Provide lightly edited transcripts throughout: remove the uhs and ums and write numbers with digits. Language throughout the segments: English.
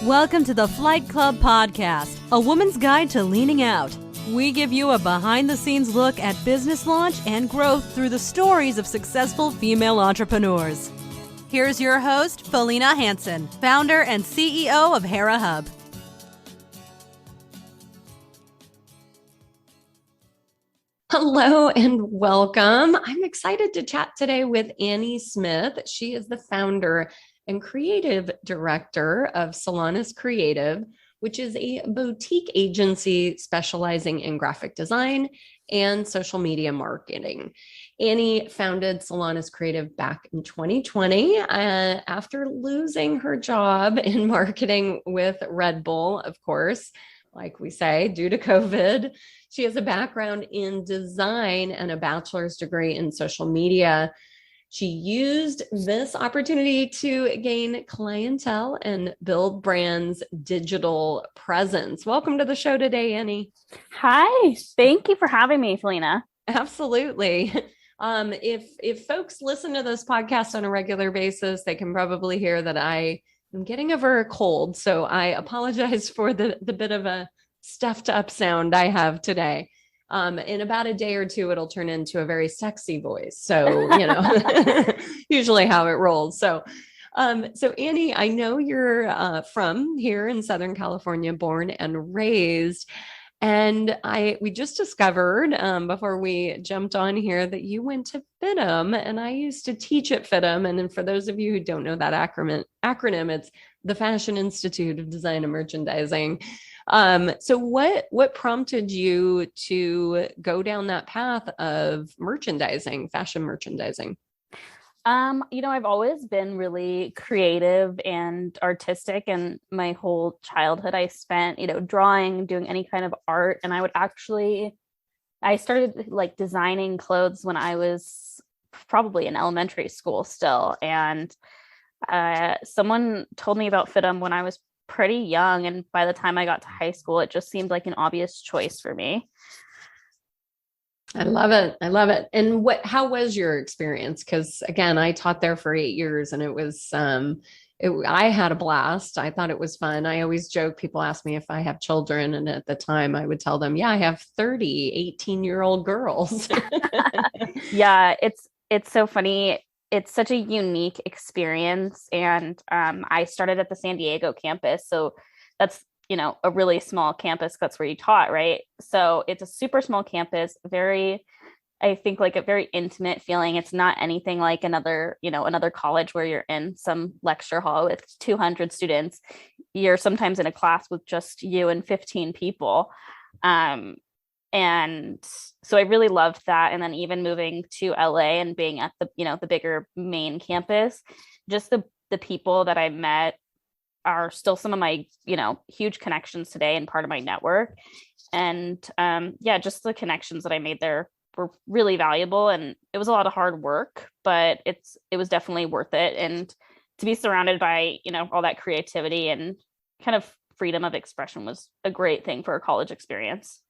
Welcome to the Flight Club Podcast, a woman's guide to leaning out. We give you a behind-the-scenes look at business launch and growth through the stories of successful female entrepreneurs. Here's your host, Felina Hansen, founder and CEO of Hera Hub. Hello and welcome. I'm excited to chat today with Annie Smith. She is the founder and creative director of Solanas Creative, which is a boutique agency specializing in graphic design and social media marketing. Annie founded Solanas Creative back in 2020 after losing her job in marketing with Red Bull, of course, like we say, due to COVID. She has a background in design and a bachelor's degree in social media. She used this opportunity to gain clientele and build brands' digital presence. Welcome to the show today, Annie. Hi, thank you for having me, Felina. Absolutely. If folks listen to this podcast on a regular basis, they can probably hear that I am getting over a cold. So I apologize for the bit of a stuffed up sound I have today. In about a day or two, it'll turn into a very sexy voice. So, usually how it rolls. So Annie, I know you're from here in Southern California, born and raised. And we just discovered before we jumped on here that you went to FITM, and I used to teach at FITM. And then for those of you who don't know that acronym, it's the Fashion Institute of Design and Merchandising. So what prompted you to go down that path of merchandising, fashion merchandising? I've always been really creative and artistic, and my whole childhood I spent, drawing, doing any kind of art. And I started like designing clothes when I was probably in elementary school still. And someone told me about FITM when I was pretty young, and by the time I got to high school, it just seemed like an obvious choice for me. I love it. And how was your experience? Because again, I taught there for 8 years, and it was I had a blast. I thought it was fun. I always joke, people ask me if I have children, and at the time I would tell them, yeah, I have 30 18-year-old girls. Yeah, it's so funny. It's such a unique experience. And I started at the San Diego campus. So that's, a really small campus. That's where you taught, right? So it's a super small campus, I think like a very intimate feeling. It's not anything like another college where you're in some lecture hall with 200 students. You're sometimes in a class with just you and 15 people. And so I really loved that. And then even moving to LA and being at the bigger main campus, just the people that I met are still some of my, huge connections today and part of my network. And just the connections that I made there were really valuable, and it was a lot of hard work, but it was definitely worth it. And to be surrounded by, all that creativity and kind of freedom of expression was a great thing for a college experience.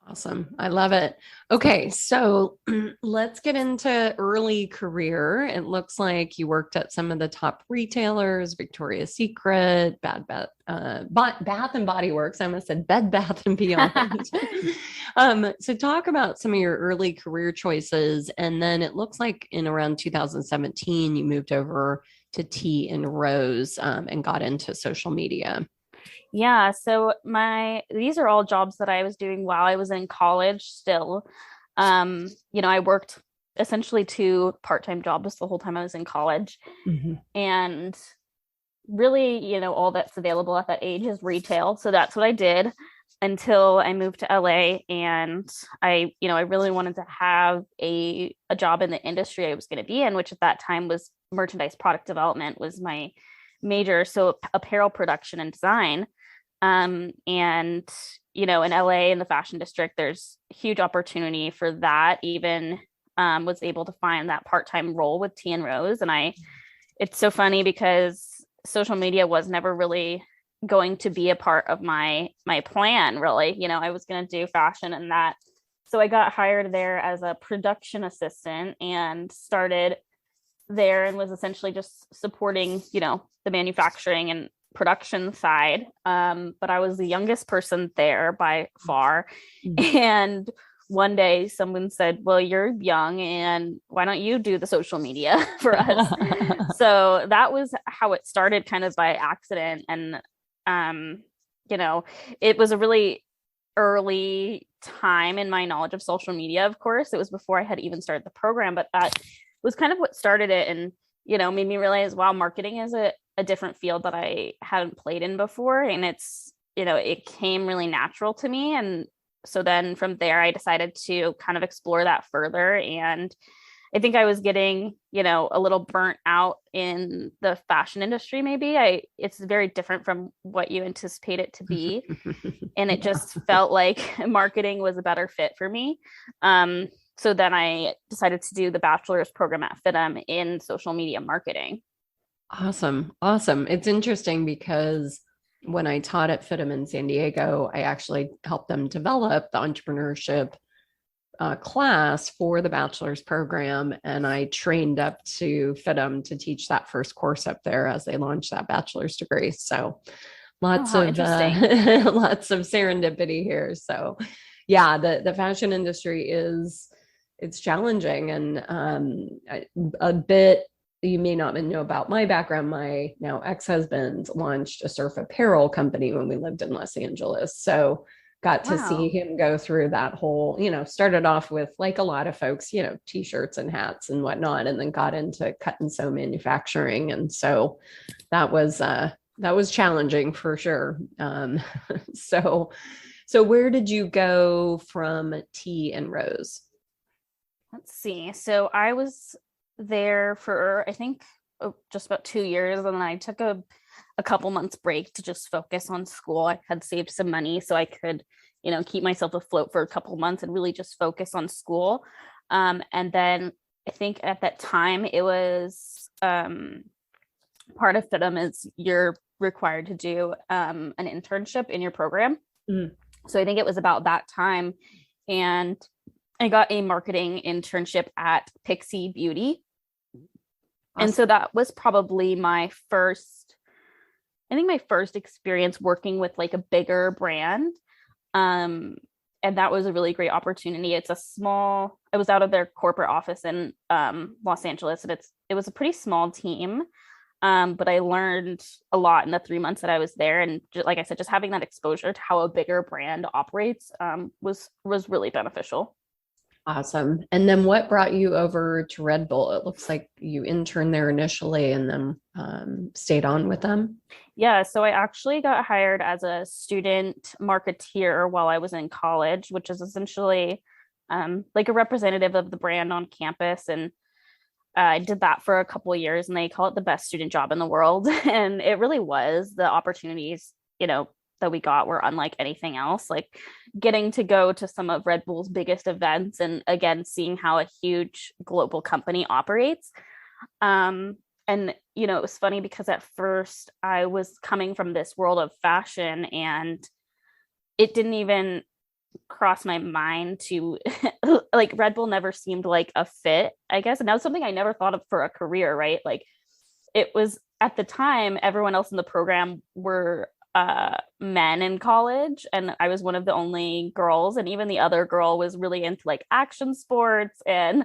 Awesome. I love it. Okay. So let's get into early career. It looks like you worked at some of the top retailers, Victoria's Secret, Bath and Body Works. I almost said Bed Bath and Beyond. So talk about some of your early career choices. And then it looks like in around 2017, you moved over to Tea and Rose and got into social media. Yeah, so these are all jobs that I was doing while I was in college still. I worked essentially 2 part-time jobs the whole time I was in college. Mm-hmm. And really, all that's available at that age is retail. So that's what I did until I moved to LA, and I really wanted to have a job in the industry I was going to be in, which at that time was merchandise product development was my major. So apparel production and design. And, in LA in the fashion district, there's huge opportunity for that. Even was able to find that part-time role with Tea and Rose. And it's so funny because social media was never really going to be a part of my plan, really. I was going to do fashion and that. So I got hired there as a production assistant and started there and was essentially just supporting, the manufacturing and production side. But I was the youngest person there by far. And one day someone said, well, you're young and why don't you do the social media for us? So that was how it started, kind of by accident. And, it was a really early time in my knowledge of social media. Of course, it was before I had even started the program, but that was kind of what started it, and made me realize, wow, marketing is a different field that I hadn't played in before, and it's it came really natural to me. And so then from there I decided to kind of explore that further, and I think I was getting a little burnt out in the fashion industry. Maybe it's very different from what you anticipate it to be. And it just felt like marketing was a better fit for me. So then I decided to do the bachelor's program at FITM in social media marketing. Awesome. It's interesting because when I taught at FITM in San Diego, I actually helped them develop the entrepreneurship class for the bachelor's program. And I trained up to FITM to teach that first course up there as they launched that bachelor's degree. So lots of serendipity here. So yeah, the fashion industry it's challenging, and a bit, you may not know about my background. My now ex-husband launched a surf apparel company when we lived in Los Angeles. So got to see him go through that whole, started off with, like a lot of folks, t-shirts and hats and whatnot, and then got into cut and sew manufacturing. And so that was challenging for sure. So where did you go from T and Rose? Let's see. So I was there for, I think, just about 2 years. And then I took a couple months break to just focus on school. I had saved some money so I could, keep myself afloat for a couple months and really just focus on school. And then I think at that time it was part of FITM is you're required to do an internship in your program. So I think it was about that time. And I got a marketing internship at Pixie Beauty. Awesome. And so that was probably my first experience working with like a bigger brand. And that was a really great opportunity. I was out of their corporate office in Los Angeles, and it was a pretty small team. But I learned a lot in the 3 months that I was there. And like I said, just having that exposure to how a bigger brand operates was really beneficial. Awesome. And then what brought you over to Red Bull? It looks like you interned there initially and then stayed on with them. Yeah. So I actually got hired as a student marketeer while I was in college, which is essentially like a representative of the brand on campus. And I did that for a couple of years, and they call it the best student job in the world. And it really was. The opportunities, that we got were unlike anything else, like getting to go to some of Red Bull's biggest events, and again, seeing how a huge global company operates. And, it was funny because at first I was coming from this world of fashion, and it didn't even cross my mind to like Red Bull never seemed like a fit, I guess. And that was something I never thought of for a career, right? Like it was at the time, everyone else in the program were men in college, and I was one of the only girls, and even the other girl was really into like action sports. And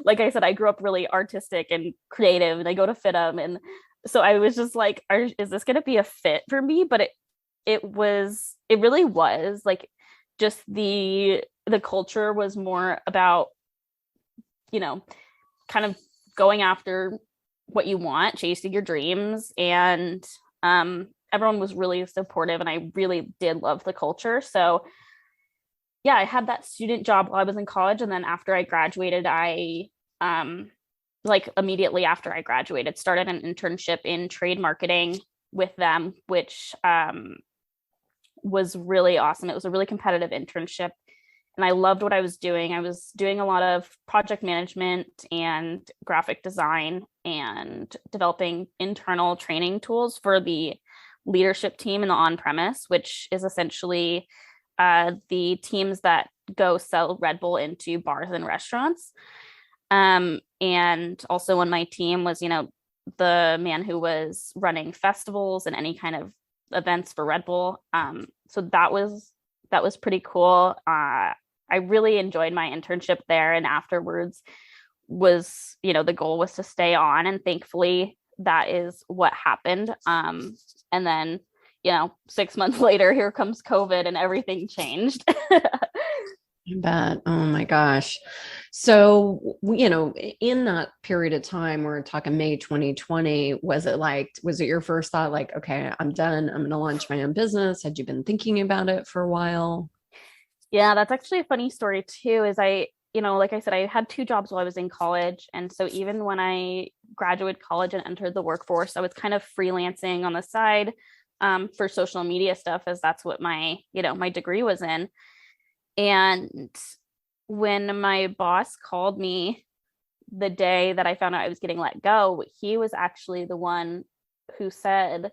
like I said, I grew up really artistic and creative, and I go to FITM, and so I was just like, is this going to be a fit for me? But it really was like, just the culture was more about, kind of going after what you want, chasing your dreams, and everyone was really supportive, and I really did love the culture. So yeah, I had that student job while I was in college. And then after I graduated, I like immediately after I graduated, started an internship in trade marketing with them, which was really awesome. It was a really competitive internship, and I loved what I was doing. I was doing a lot of project management and graphic design and developing internal training tools for the leadership team in the on-premise, which is essentially the teams that go sell Red Bull into bars and restaurants. And also on my team was, the man who was running festivals and any kind of events for Red Bull. So that was pretty cool. I really enjoyed my internship there, and afterwards was, the goal was to stay on, and thankfully that is what happened. And then 6 months later, here comes COVID and everything changed. I bet. Oh my gosh. So, in that period of time, we're talking May 2020, was it your first thought, like, okay, I'm done, I'm going to launch my own business? Had you been thinking about it for a while? Yeah, that's actually a funny story too, is like I said, I had 2 jobs while I was in college. And so even when I graduated college and entered the workforce, I was kind of freelancing on the side for social media stuff, as that's what my degree was in. And when my boss called me the day that I found out I was getting let go, he was actually the one who said,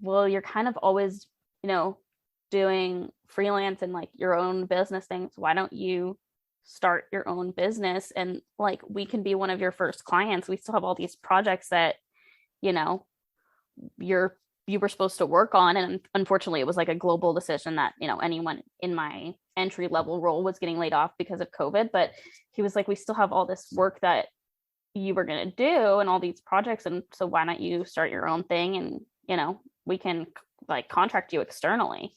well, you're kind of always, doing freelance and like your own business things. Why don't you start your own business? And like, we can be one of your first clients. We still have all these projects that, you were supposed to work on. And unfortunately, it was like a global decision that, anyone in my entry level role was getting laid off because of COVID. But he was like, we still have all this work that you were going to do and all these projects. And so why don't you start your own thing? And, we can like contract you externally.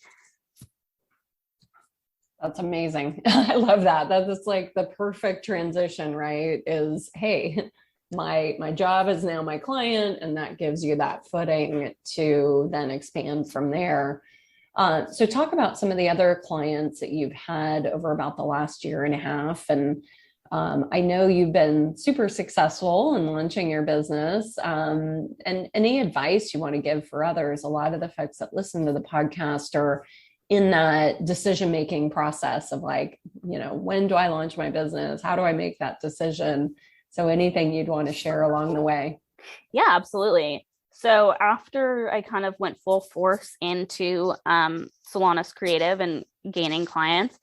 That's amazing. I love that. That's like the perfect transition, right? Is, hey, my job is now my client, and that gives you that footing to then expand from there. So talk about some of the other clients that you've had over about the last year and a half. And I know you've been super successful in launching your business. And any advice you want to give for others? A lot of the folks that listen to the podcast are in that decision-making process of like, when do I launch my business? How do I make that decision? So anything you'd want to share along the way? Yeah, absolutely. So after I kind of went full force into Solanas Creative and gaining clients,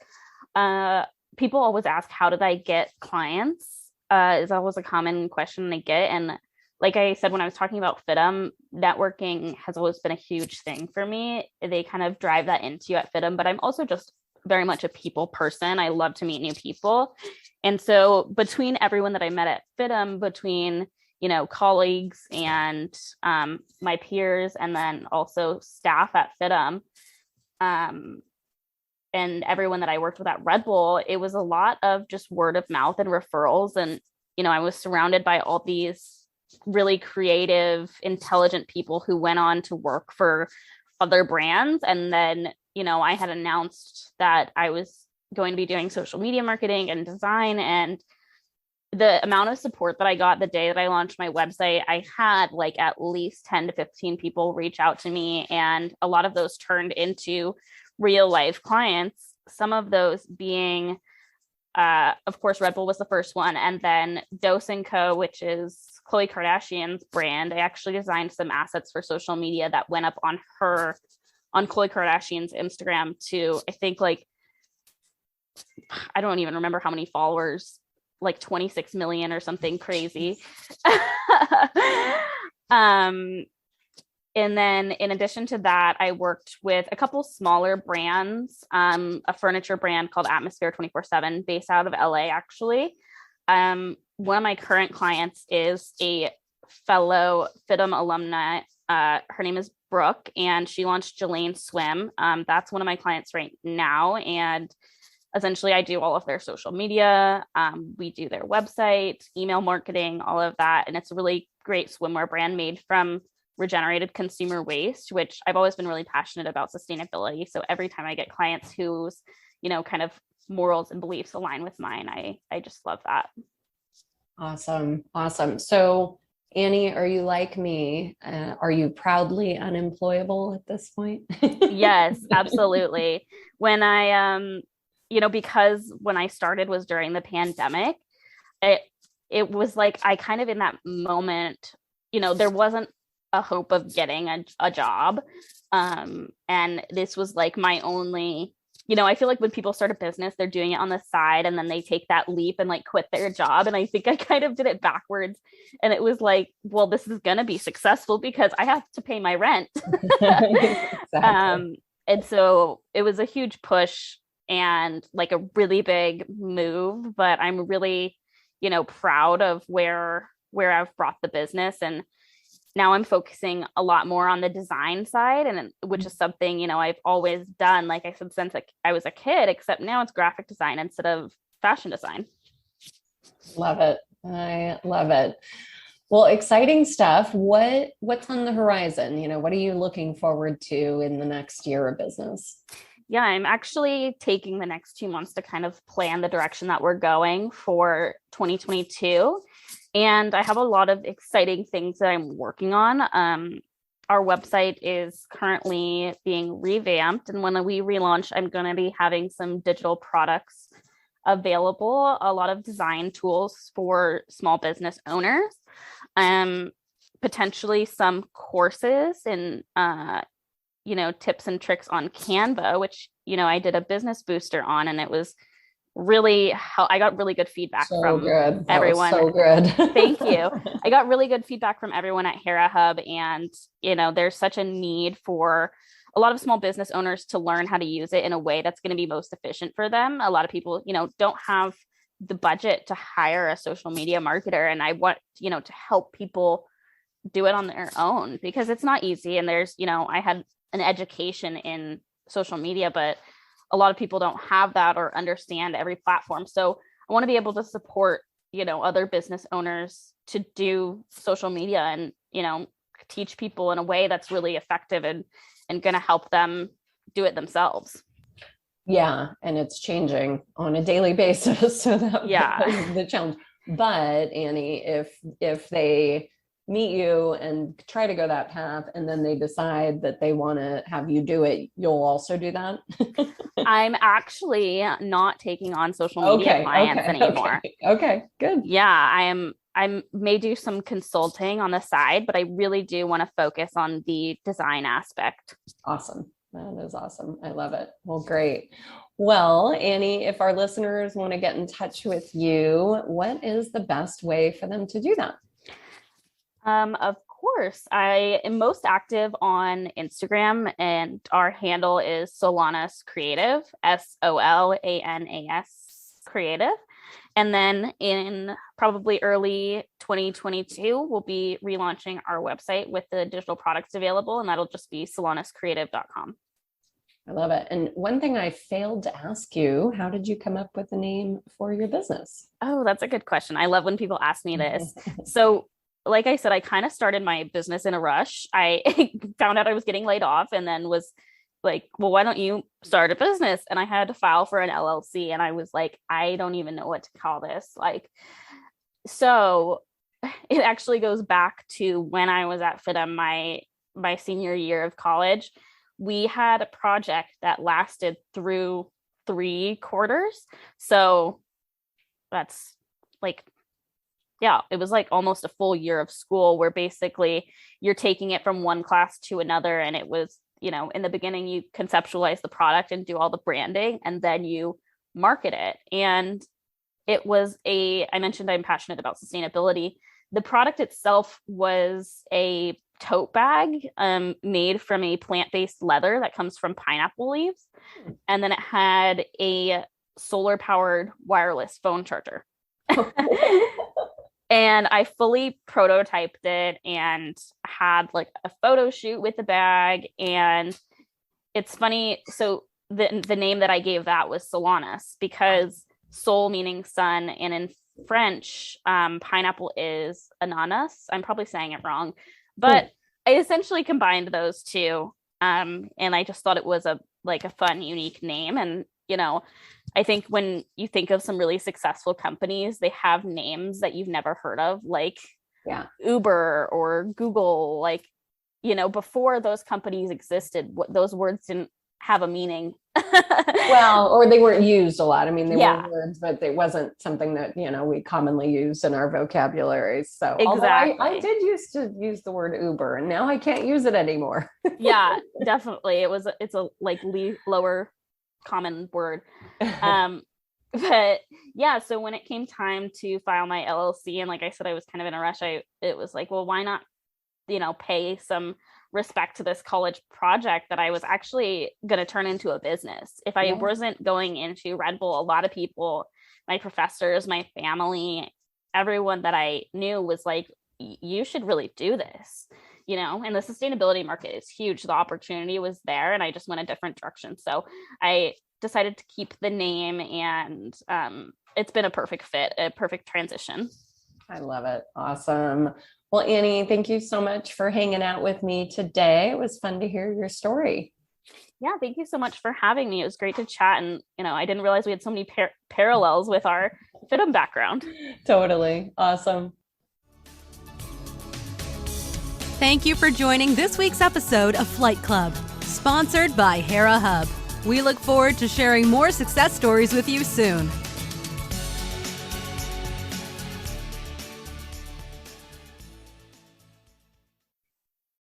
people always ask, how did I get clients? Is always a common question they get. And like I said, when I was talking about FITM, networking has always been a huge thing for me. They kind of drive that into you at FITM, but I'm also just very much a people person. I love to meet new people. And so between everyone that I met at FITM, between, colleagues and my peers, and then also staff at FITM, and everyone that I worked with at Red Bull, it was a lot of just word of mouth and referrals. And, I was surrounded by all these really creative, intelligent people who went on to work for other brands. And then, I had announced that I was going to be doing social media marketing and design. And the amount of support that I got the day that I launched my website, I had like at least 10 to 15 people reach out to me. And a lot of those turned into real life clients. Some of those being, of course, Red Bull was the first one. And then Dose & Co., which is Khloe Kardashian's brand. I actually designed some assets for social media that went up on Khloe Kardashian's Instagram to, I think, like, I don't even remember how many followers, like 26 million or something crazy. And then in addition to that, I worked with a couple smaller brands, a furniture brand called Atmosphere 24/7 based out of LA, actually. One of my current clients is a fellow FITM alumni. Her name is Brooke, and she launched Jelaine Swim. That's one of my clients right now. And essentially, I do all of their social media. We do their website, email marketing, all of that. And it's a really great swimwear brand made from regenerated consumer waste, which I've always been really passionate about sustainability. So every time I get clients whose, kind of morals and beliefs align with mine, I just love that. Awesome. So Annie, are you like me? Are you proudly unemployable at this point? Yes, absolutely. When I, because when I started was during the pandemic, it was like, I kind of in that moment, there wasn't a hope of getting a job. And this was like my only I feel like when people start a business, they're doing it on the side and then they take that leap and like quit their job. And I think I kind of did it backwards. And it was like, well, this is going to be successful because I have to pay my rent. Exactly. And so it was a huge push and like a really big move, but I'm really, proud of where I've brought the business. And now I'm focusing a lot more on the design side, and which is something, I've always done, like I said, since I was a kid, except now it's graphic design instead of fashion design. Love it. I love it. Well, exciting stuff. What's on the horizon? What are you looking forward to in the next year of business? Yeah, I'm actually taking the next 2 months to kind of plan the direction that we're going for 2022. And I have a lot of exciting things that I'm working on. Our website is currently being revamped. And when we relaunch, I'm going to be having some digital products available, a lot of design tools for small business owners, potentially some courses and tips and tricks on Canva, which, I did a business booster on, and it was really I got really good feedback from everyone. So good. Thank you. I got really good feedback from everyone at Hera Hub, and, there's such a need for a lot of small business owners to learn how to use it in a way that's going to be most efficient for them. A lot of people, don't have the budget to hire a social media marketer, and I want, to help people do it on their own because it's not easy. And there's, I had an education in social media, but a lot of people don't have that or understand every platform. So I want to be able to support, other business owners to do social media and, teach people in a way that's really effective and going to help them do it themselves. Yeah. And it's changing on a daily basis. So that was the challenge. But Annie, if they meet you and try to go that path, and then they decide that they want to have you do it, you'll also do that? I'm actually not taking on social media clients anymore. Okay, good. Yeah, I may do some consulting on the side, but I really do want to focus on the design aspect. Awesome. That is awesome. I love it. Well, great. Well, Annie, if our listeners want to get in touch with you, what is the best way for them to do that? Of course, I am most active on Instagram, and our handle is Solanas Creative, Solanas Creative. And then in probably early 2022, we'll be relaunching our website with the digital products available, and that'll just be solanascreative.com. I love it. And one thing I failed to ask you, how did you come up with the name for your business? Oh, that's a good question. I love when people ask me this. So like I said, I kind of started my business in a rush. I found out I was getting laid off and then was like, well, why don't you start a business? And I had to file for an LLC. And I was like, I don't even know what to call this. So it actually goes back to when I was at FIDM, my senior year of college. We had a project that lasted through 3 quarters. So that's it was like almost a full year of school where basically you're taking it from one class to another. And it was, in the beginning, you conceptualize the product and do all the branding, and then you market it. And it was I mentioned I'm passionate about sustainability. The product itself was a tote bag made from a plant-based leather that comes from pineapple leaves. And then it had a solar-powered wireless phone charger. And I fully prototyped it and had like a photo shoot with the bag. And it's funny. So the name that I gave that was Solanas, because sol meaning sun, and in French, pineapple is ananas. I'm probably saying it wrong, but I essentially combined those two. And I just thought it was a fun, unique name. And, I think when you think of some really successful companies, they have names that you've never heard of, like Uber or Google, before those companies existed, those words didn't have a meaning. Well, or they weren't used a lot. I mean, they were words, but it wasn't something that, we commonly use in our vocabulary. So exactly. I did used to use the word Uber, and now I can't use it anymore. Yeah, definitely. It's a lower common word. But yeah, so when it came time to file my LLC, and like I said, I was kind of in a rush. It was like, well, why not, pay some respect to this college project that I was actually going to turn into a business. If I wasn't going into Red Bull, a lot of people, my professors, my family, everyone that I knew was like, you should really do this, and the sustainability market is huge. The opportunity was there, and I just went a different direction. So I decided to keep the name, and it's been a perfect fit, a perfect transition. I love it. Awesome. Well, Annie, thank you so much for hanging out with me today. It was fun to hear your story. Yeah, thank you so much for having me. It was great to chat. And, I didn't realize we had so many parallels with our FITM background. Totally. Awesome. Thank you for joining this week's episode of Flight Club, sponsored by Hera Hub. We look forward to sharing more success stories with you soon.